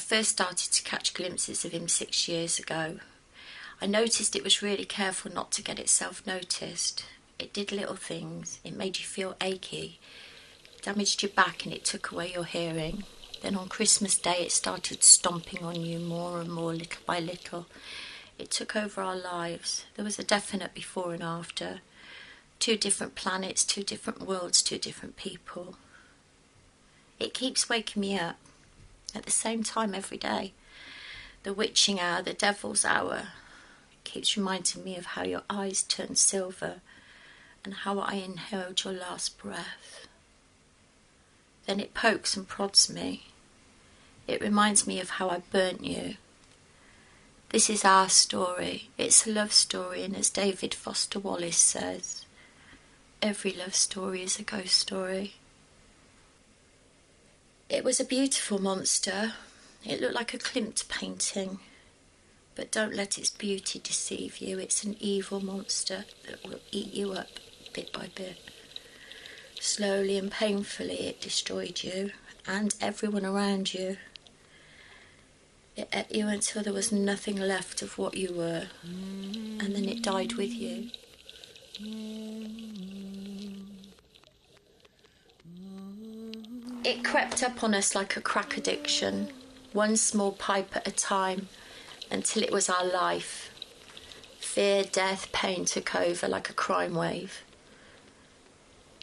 first started to catch glimpses of him 6 years ago. I noticed it was really careful not to get itself noticed. It did little things. It made you feel achy, damaged your back, and it took away your hearing. Then on Christmas Day it started stomping on you more and more, little by little. It took over our lives. There was a definite before and after. 2 different planets, 2 different worlds, 2 different people. It keeps waking me up at the same time every day. The witching hour, the devil's hour. It keeps reminding me of how your eyes turned silver and how I inhaled your last breath. Then it pokes and prods me. It reminds me of how I burnt you. This is our story. It's a love story, and as David Foster Wallace says, every love story is a ghost story. It was a beautiful monster. It looked like a Klimt painting. But don't let its beauty deceive you. It's an evil monster that will eat you up bit by bit. Slowly and painfully it destroyed you and everyone around you. It ate you until there was nothing left of what you were, and then it died with you. It crept up on us like a crack addiction, one small pipe at a time, until it was our life. Fear, death, pain took over like a crime wave.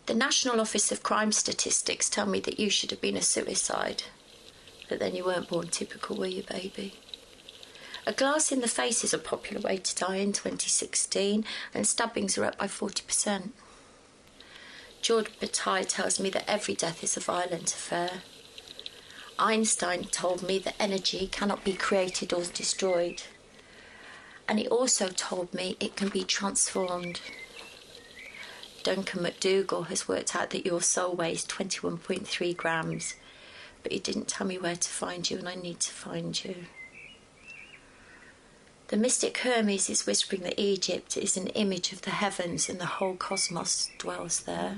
The National Office of Crime Statistics tell me that you should have been a suicide. But then you weren't born typical, were you, baby? A glass in the face is a popular way to die in 2016, and stabbings are up by 40%. George Bataille tells me that every death is a violent affair. Einstein told me that energy cannot be created or destroyed. And he also told me it can be transformed. Duncan McDougall has worked out that your soul weighs 21.3 grams, but he didn't tell me where to find you, and I need to find you. The mystic Hermes is whispering that Egypt is an image of the heavens and the whole cosmos dwells there.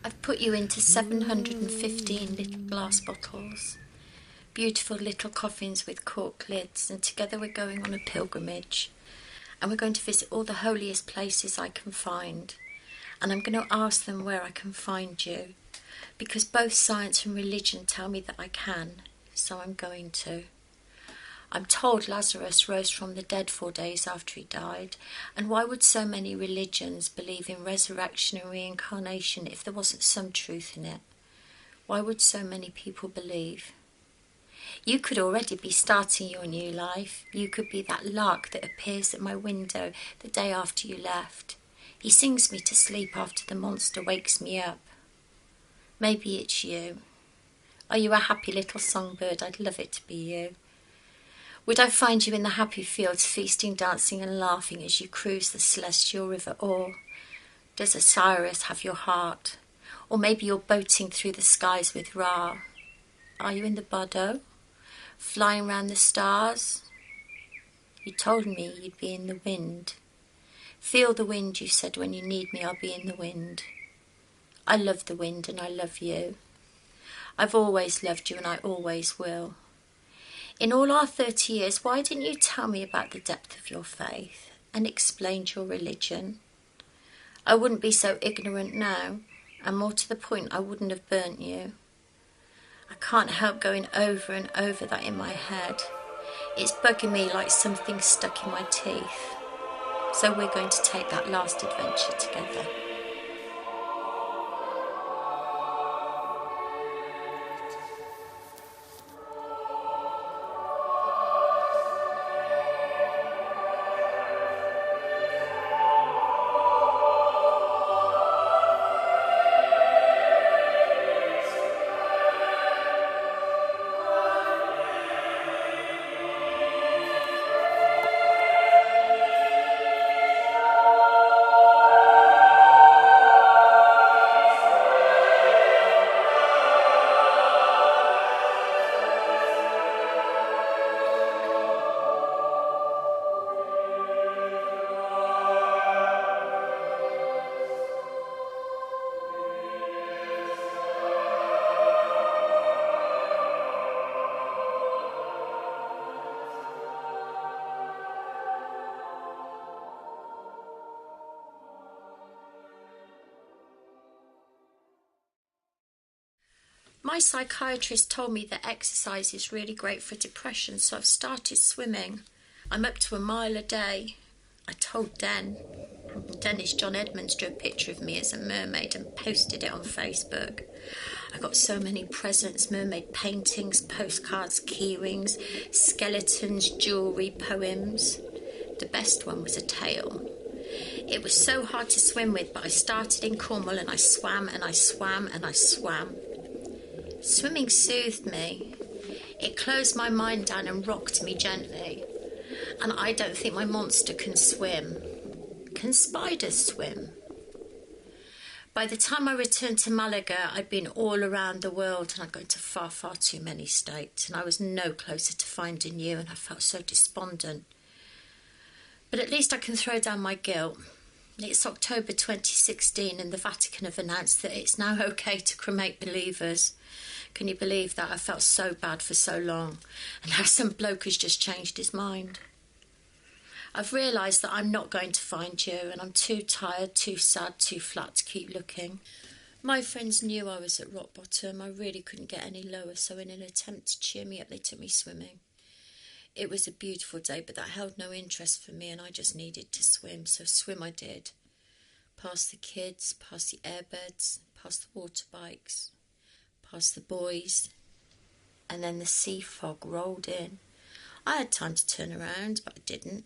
I've put you into 715 little glass bottles, beautiful little coffins with cork lids, and together we're going on a pilgrimage, and we're going to visit all the holiest places I can find, and I'm going to ask them where I can find you, because both science and religion tell me that I can, so I'm going to. I'm told Lazarus rose from the dead 4 days after he died, and why would so many religions believe in resurrection and reincarnation if there wasn't some truth in it? Why would so many people believe? You could already be starting your new life. You could be that lark that appears at my window the day after you left. He sings me to sleep after the monster wakes me up. Maybe it's you. Are you a happy little songbird? I'd love it to be you. Would I find you in the happy fields, feasting, dancing and laughing as you cruise the celestial river? Or does Osiris have your heart? Or maybe you're boating through the skies with Ra. Are you in the Bardo? Flying round the stars? You told me you'd be in the wind. Feel the wind, you said, when you need me, I'll be in the wind. I love the wind and I love you. I've always loved you and I always will. In all our 30 years, why didn't you tell me about the depth of your faith and explained your religion? I wouldn't be so ignorant now, and more to the point, I wouldn't have burnt you. I can't help going over and over that in my head. It's bugging me like something stuck in my teeth. So we're going to take that last adventure together. My psychiatrist told me that exercise is really great for depression, so I've started swimming. I'm up to a mile a day. I told Dennis John Edmonds drew a picture of me as a mermaid and posted it on Facebook. I got so many presents, mermaid paintings, postcards, keyrings, skeletons, jewellery, poems. The best one was a tail. It was so hard to swim with, but I started in Cornwall and I swam and I swam and I swam. Swimming soothed me. It closed my mind down and rocked me gently. And I don't think my monster can swim. Can spiders swim? By the time I returned to Malaga, I'd been all around the world and I'd gone to far, far too many states, and I was no closer to finding you, and I felt so despondent. But at least I can throw down my guilt. It's October 2016 and the Vatican have announced that it's now okay to cremate believers. Can you believe that? I felt so bad for so long, and now some bloke has just changed his mind. I've realised that I'm not going to find you, and I'm too tired, too sad, too flat to keep looking. My friends knew I was at rock bottom. I really couldn't get any lower, so in an attempt to cheer me up, they took me swimming. It was a beautiful day, but that held no interest for me, and I just needed to swim, so swim I did. Past the kids, past the airbeds, past the water bikes, past the boys, and then the sea fog rolled in. I had time to turn around, but I didn't.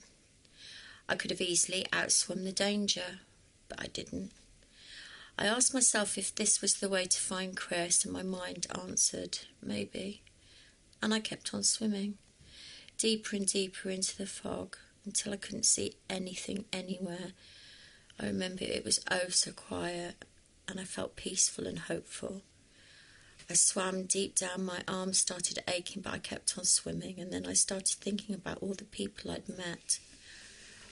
I could have easily outswum the danger, but I didn't. I asked myself if this was the way to find Chris, and my mind answered, maybe. And I kept on swimming, deeper and deeper into the fog, until I couldn't see anything anywhere. I remember it was oh so quiet, and I felt peaceful and hopeful. I swam deep down, my arms started aching, but I kept on swimming, and then I started thinking about all the people I'd met.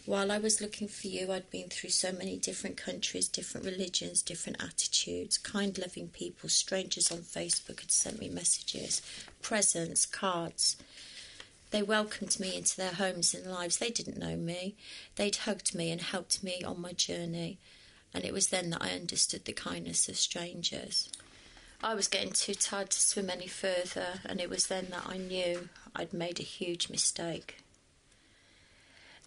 While I was looking for you, I'd been through so many different countries, different religions, different attitudes, kind, loving people. Strangers on Facebook had sent me messages, presents, cards. They welcomed me into their homes and lives. They didn't know me. They'd hugged me and helped me on my journey. And it was then that I understood the kindness of strangers. I was getting too tired to swim any further, and it was then that I knew I'd made a huge mistake.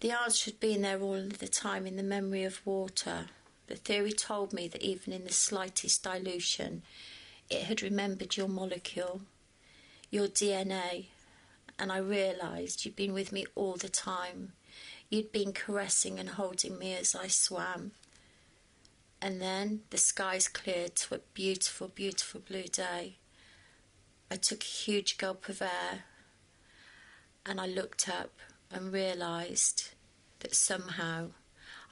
The answer had been there all the time in the memory of water. The theory told me that even in the slightest dilution, it had remembered your molecule, your DNA, and I realised you'd been with me all the time. You'd been caressing and holding me as I swam. And then the skies cleared to a beautiful, beautiful blue day. I took a huge gulp of air and I looked up and realised that somehow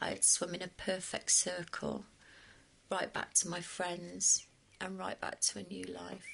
I had swum in a perfect circle, right back to my friends and right back to a new life.